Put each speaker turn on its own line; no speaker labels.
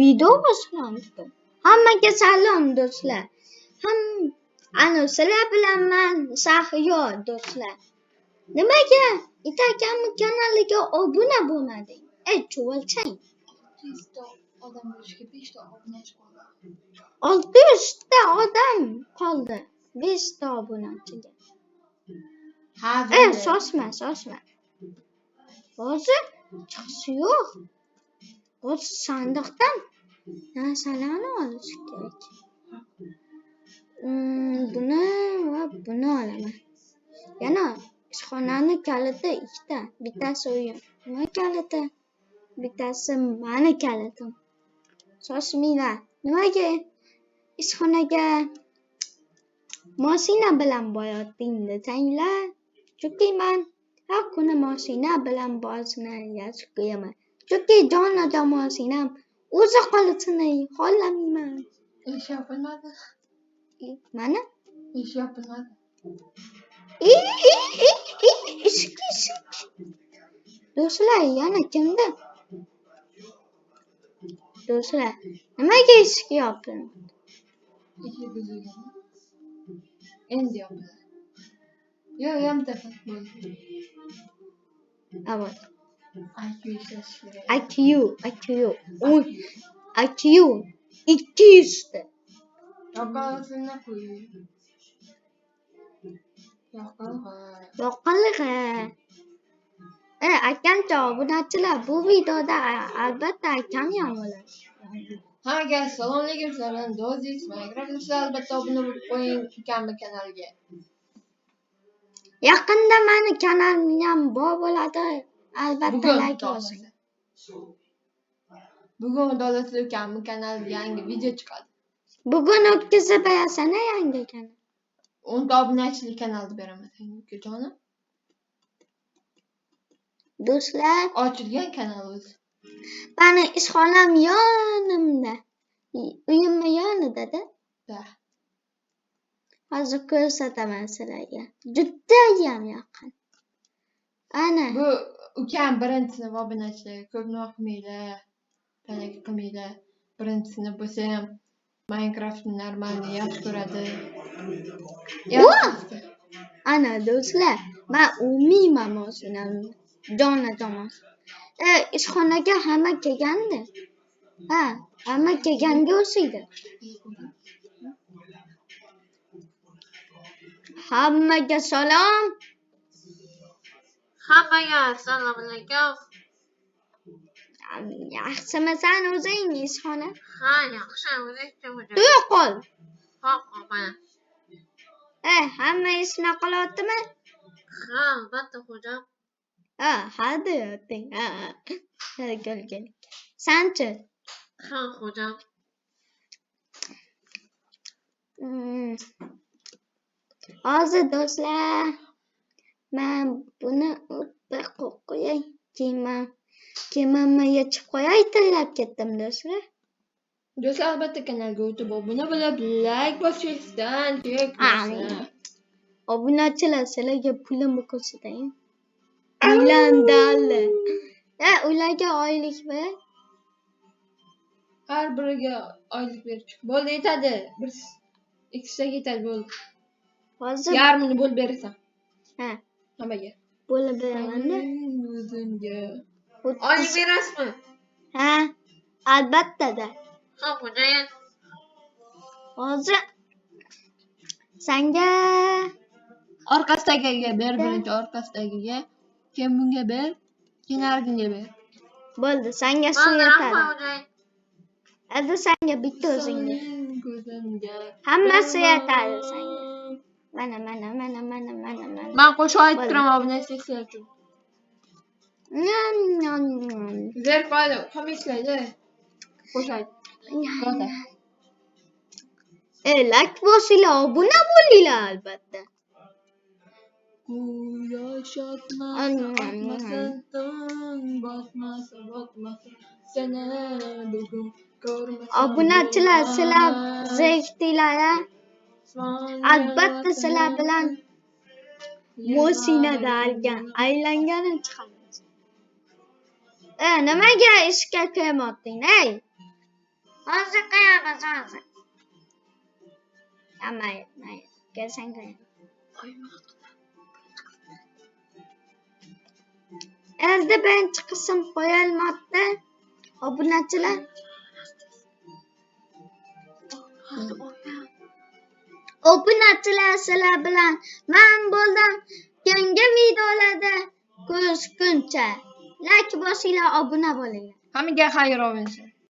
Video boshlanibdi. Hammaga salom do'stlar. Sizlar bilan men Shahriyor do'stlar. Nimaga Itakamning kanaliga obuna bo'lmading? Chuvalchang.
5 ta odam bo'lishiga 5 ta obunachi qoldi.
600 ta odam qoldi. 5 ta obunachiga. Shoshma. Hozir chiqishi yo'q. Hozir sandiqdan narsalarni olish kerak. Buni va buni olaman. Yana ishxonani kaliti 2 ta. Bittasi o'yin. Nima kaliti? Bittasi meni kalitim. Shoshmanglar. Nimaga ishxonaga mashina bilan borayotding desanglar, chunki men har kuni mashina bilan borishni yaxshi ko'raman. Chunki jonajon mashinam o'zi qolishini xohlamayman.
Ish yopilmadi.
Mana
Ish yopilmadi.
Ishik. Do'stlar, yana kimdi? Do'stlar, nimaga ishik yopilmadi?
Ishi buzilgan. Endi yopiladi. Yo'q, yamtafa bo'ldi.
Avot.
IQ ishlash kerak.
IQ 200 ta.
Yoqasini qo'y.
Yoqalig'i. Akamcha obunachilar, bu videoda albatta akam ham bo'ladi.
Hammaga salom alaykum, sizlar do'stingiz Minecraft albatta obuna bo'lib qo'ying ukamning kanaliga.
Yaqinda meni kanalim ham bor bo'ladi. Albatta like bosing.
Bugun Xudolasizlar ukamning kanalida yangi video chiqadi.
Bugun o'tkazib berasana yangi kanal.
10 ta obunachilik kanalda beraman senga ukajonim.
Do'stlar,
Ochilgan kanal o'zi.
meni ishxonam yonimda. Uyim yonida-da.
Da.
Hozir ko'rsataman sizlarga. Judayam yaqin. Ana.
Bu ukam birinchisi obunachilar ko'p nima qilmaylar. Palak qilmaylar. Birinchisini bo'lsa ham Minecraftni normalni yaxshi ko'radi.
Ana do'stlar, men umiyman mashinamni. Jonajon. Ishxonaga hamma kelgandi. Hamma kelganga o'xshaydi. Hammaga salom.
Hammaga assalomu alaykum.
Yaxshimisan o'zing ishxona?
Ha, yaxshi, o'zing kim o'zi?
Tuya qol.
Ha, qo'yman.
Hamma ishni qilyaptimi?
Ha, albatta xo'jam.
Ha deyapting. Gel. Sanchi?
Ha, xo'jam.
Hozir do'stlar, men buni o'tda qo'yay. Kiyimimni yechib qo'yay, tillab ketdim do'stlar.
Do'stlar, albatta kanalga o'tib obuna bo'lib, like bosishdan kerak.
Obunachilar, sizlarga pulimni ko'rsatayin. Uylandali. Ularga oylik ber.
Har biriga oylik berib chiq. Bo'ldi, yetadi. 2 ta yetadi, bo'ldi.
Hozir
yarmini bo'lib berasan.
Ha,
Hammaga.
bo'lib beraman-da.
O'zingga. Oylik berasizmi?
Ha, albatta-da.
Ha, xo'jayin.
Hozir senga
Orqasidagiga ber, birinchi orqasidagiga. Keyin bunga ber, keyin narigiga ber.
bo'ldi, senga suv yetadi. Endi senga bitta o'zingga. Hammasi yetadi senga. Mana.
Men qo'shib aytiraman obunachilik sizlar uchun. Zer qo'ydi, komissiyada. Qo'shaydi.
Like bosinglar, obuna bo'linglar albatta.
Quyosh otmasin, botmasin, seni bugun ko'rmasam.
Obunachilar, sizlar zerikdinglar. Albatta sizlar bilan Mosinada aylangani chiqamiz. Nimaga ishga qo'ymoqding, ey? Hozir qo'yamiz, hozir. Mayli, kelsang qo'yamiz. Endi birinchi qism qo'yilmoqda. Obunachilar. Obunachilar sizlar bilan men bo'ldim. Keyingi videolarda ko'rishguncha like bosinglar, obuna bo'linglar.
Hammaga xayr olsun.